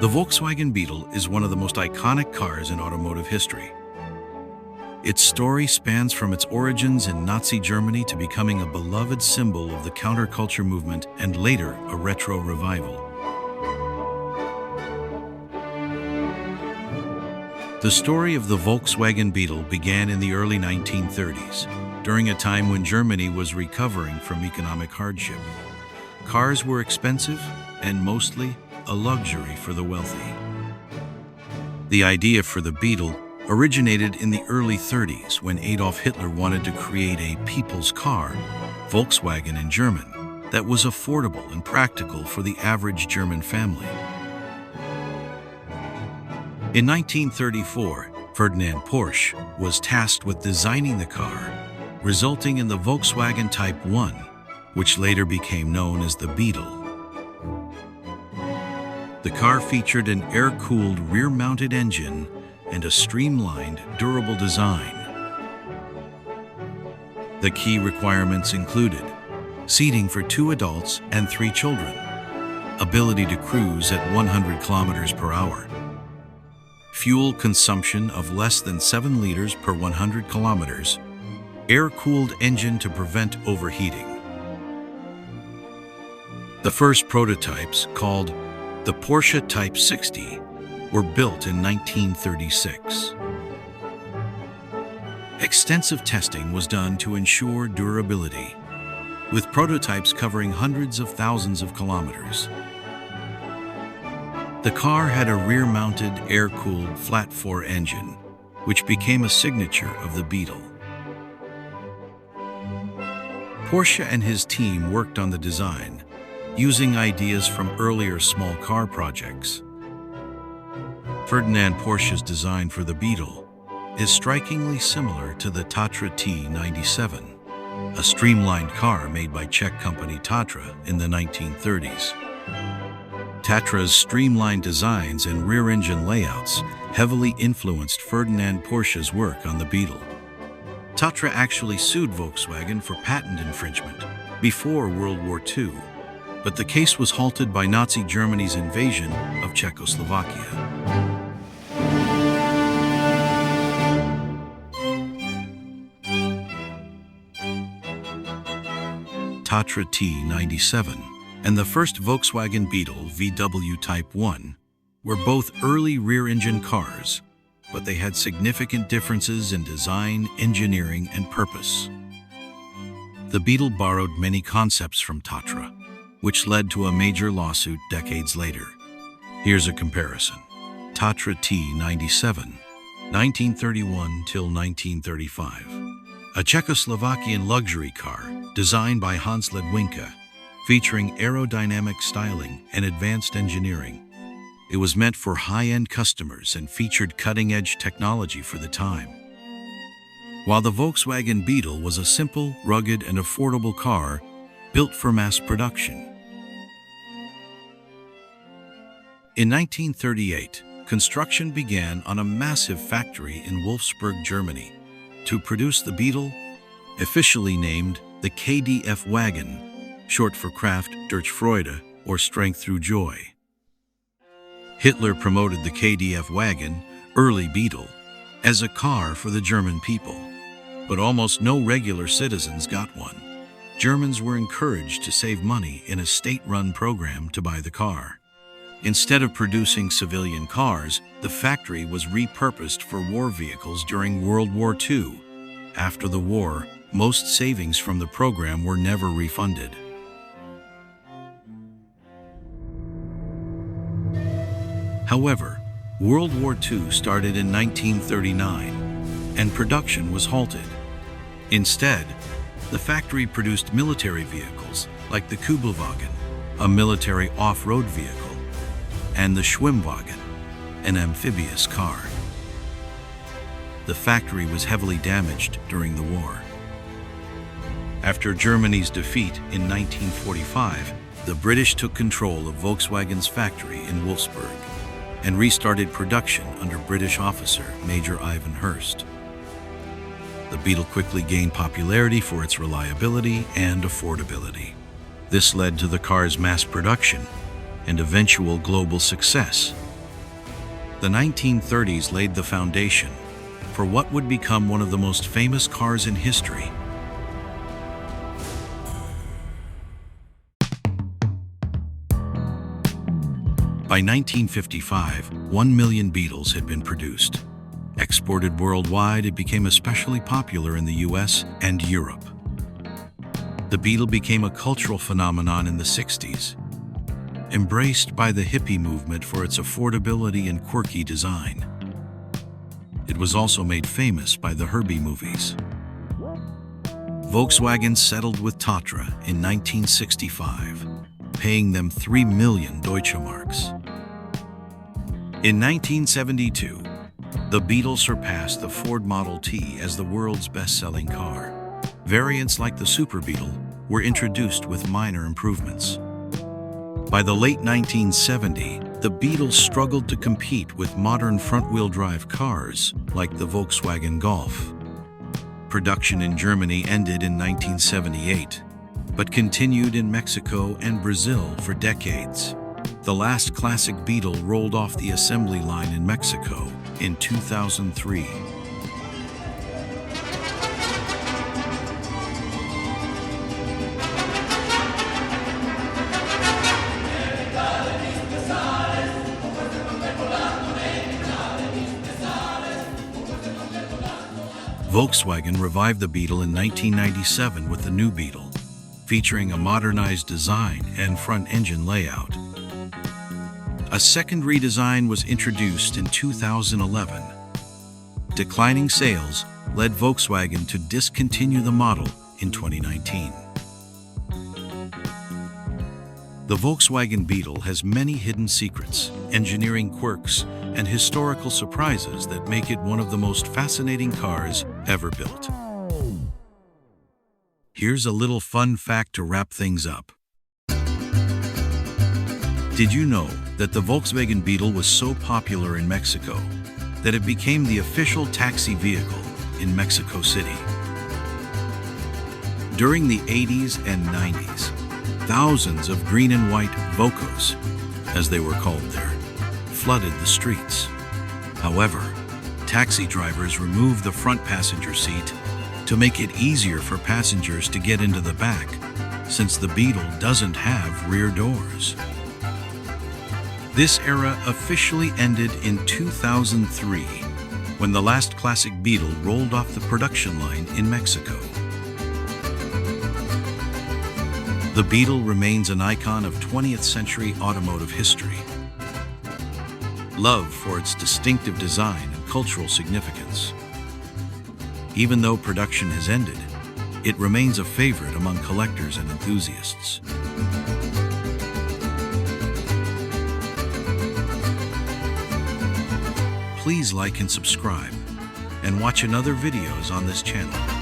The Volkswagen Beetle is one of the most iconic cars in automotive history. Its story spans from its origins in Nazi Germany to becoming a beloved symbol of the counterculture movement and later a retro revival. The story of the Volkswagen Beetle began in the early 1930s, during a time when Germany was recovering from economic hardship. Cars were expensive and mostly a luxury for the wealthy. The idea for the Beetle originated in the early 30s when Adolf Hitler wanted to create a people's car, Volkswagen in German, that was affordable and practical for the average German family. In 1934, Ferdinand Porše was tasked with designing the car, resulting in the Volkswagen Type I, which later became known as the Beetle. The car featured an air-cooled rear-mounted engine and a streamlined, durable design. The key requirements included seating for 2 adults and 3 children, ability to cruise at 100 kilometers per hour, fuel consumption of less than 7 liters per 100 kilometers, air-cooled engine to prevent overheating. The first prototypes, called the Porsche Type 60, were built in 1936. Extensive testing was done to ensure durability, with prototypes covering hundreds of thousands of kilometers. The car had a rear-mounted, air-cooled, flat-4 engine, which became a signature of the Beetle. Porsche and his team worked on the design, using ideas from earlier small car projects. Ferdinand Porsche's design for the Beetle is strikingly similar to the Tatra T97, a streamlined car made by Czech company Tatra in the 1930s. Tatra's streamlined designs and rear-engine layouts heavily influenced Ferdinand Porsche's work on the Beetle. Tatra actually sued Volkswagen for patent infringement before World War II, but the case was halted by Nazi Germany's invasion of Czechoslovakia. Tatra T97 and the first Volkswagen Beetle VW Type I were both early rear-engine cars, but they had significant differences in design, engineering, and purpose. The Beetle borrowed many concepts from Tatra, which led to a major lawsuit decades later. Here's a comparison. Tatra T97, 1931 till 1935. A Czechoslovakian luxury car designed by Hans Ledwinka, featuring aerodynamic styling and advanced engineering. It was meant for high-end customers and featured cutting-edge technology for the time. While the Volkswagen Beetle was a simple, rugged, and affordable car built for mass production. In 1938, construction began on a massive factory in Wolfsburg, Germany, to produce the Beetle, officially named the KDF wagon, short for Kraft durch Freude, or Strength Through Joy. Hitler promoted the KDF wagon, early Beetle, as a car for the German people, but almost no regular citizens got one. Germans were encouraged to save money in a state-run program to buy the car. Instead of producing civilian cars, the factory was repurposed for war vehicles during World War II. After the war, most savings from the program were never refunded. However, World War II started in 1939, and production was halted. Instead, the factory produced military vehicles like the Kübelwagen, a military off-road vehicle, and the Schwimmwagen, an amphibious car. The factory was heavily damaged during the war. After Germany's defeat in 1945, the British took control of Volkswagen's factory in Wolfsburg and restarted production under British officer Major Ivan Hirst. The Beetle quickly gained popularity for its reliability and affordability. This led to the car's mass production and eventual global success The 1930s laid the foundation for what would become one of the most famous cars in history. By 1955, 1 million Beetles had been produced. Exported worldwide, it became especially popular in the US and Europe. The Beetle became a cultural phenomenon in the 60s, embraced by the hippie movement for its affordability and quirky design. It was also made famous by the Herbie movies. Volkswagen settled with Tatra in 1965, paying them 3 million Deutsche Marks. In 1972, the Beetle surpassed the Ford Model T as the world's best-selling car. Variants like the Super Beetle were introduced with minor improvements. By the late 1970s, the Beetle struggled to compete with modern front-wheel drive cars like the Volkswagen Golf. Production in Germany ended in 1978, but continued in Mexico and Brazil for decades. The last classic Beetle rolled off the assembly line in Mexico in 2003. Volkswagen revived the Beetle in 1997 with the new Beetle, featuring a modernized design and front-engine layout. A second redesign was introduced in 2011. Declining sales led Volkswagen to discontinue the model in 2019. The Volkswagen Beetle has many hidden secrets, engineering quirks, and historical surprises that make it one of the most fascinating cars ever built. Here's a little fun fact to wrap things up. Did you know that the Volkswagen Beetle was so popular in Mexico that it became the official taxi vehicle in Mexico City? During the 80s and 90s, thousands of green and white Vocos, as they were called there, flooded the streets. However, taxi drivers removed the front passenger seat to make it easier for passengers to get into the back, since the Beetle doesn't have rear doors. This era officially ended in 2003, when the last classic Beetle rolled off the production line in Mexico. The Beetle remains an icon of 20th century automotive history, loved for its distinctive design and cultural significance. Even though production has ended, it remains a favorite among collectors and enthusiasts. Please like and subscribe, and watch another videos on this channel.